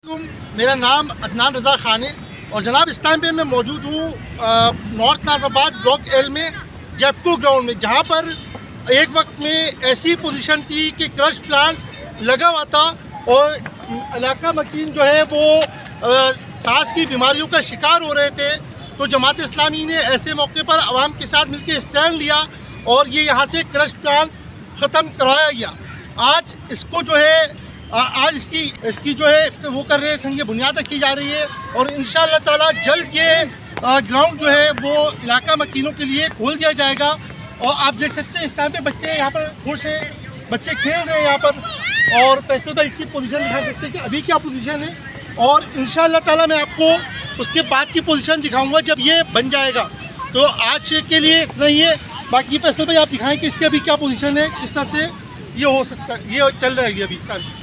मेरा नाम अदनान रज़ा खान है और जनाब इस टाइम पे मैं मौजूद हूँ नॉर्थ नाज़ाबाद ब्लॉक एल में जेपको ग्राउंड में, जहाँ पर एक वक्त में ऐसी पोजीशन थी कि क्रश प्लांट लगा हुआ था और इलाका मकीन जो है वो सांस की बीमारियों का शिकार हो रहे थे। तो जमात इस्लामी ने ऐसे मौके पर आवाम के साथ मिलकर स्टैंड लिया और ये यहाँ से क्रश प्लांट ख़त्म करवाया गया। आज इसको जो है आज इसकी जो है वो कर रहे हैं, संग बुनियाद की जा रही है और इंशाअल्लाह ताला जल्द ये ग्राउंड जो है वो इलाका मकीनों के लिए खोल दिया जाएगा। और आप देख सकते हैं इस टाइम पे बच्चे यहाँ पर दूर से बच्चे खेल रहे हैं यहाँ पर और पैसे पर इसकी पोजीशन दिखा सकते हैं कि अभी क्या पोजीशन है और इंशाअल्लाह ताला मैं आपको उसके बाद की पोजीशन दिखाऊंगा जब ये बन जाएगा। तो आज के लिए इतना ही है, बाकी फैसल भाई आप दिखाएं कि इसकी अभी क्या पोजीशन है, किस तरह से ये हो सकता है, ये चल रहा है अभी इस टाइम।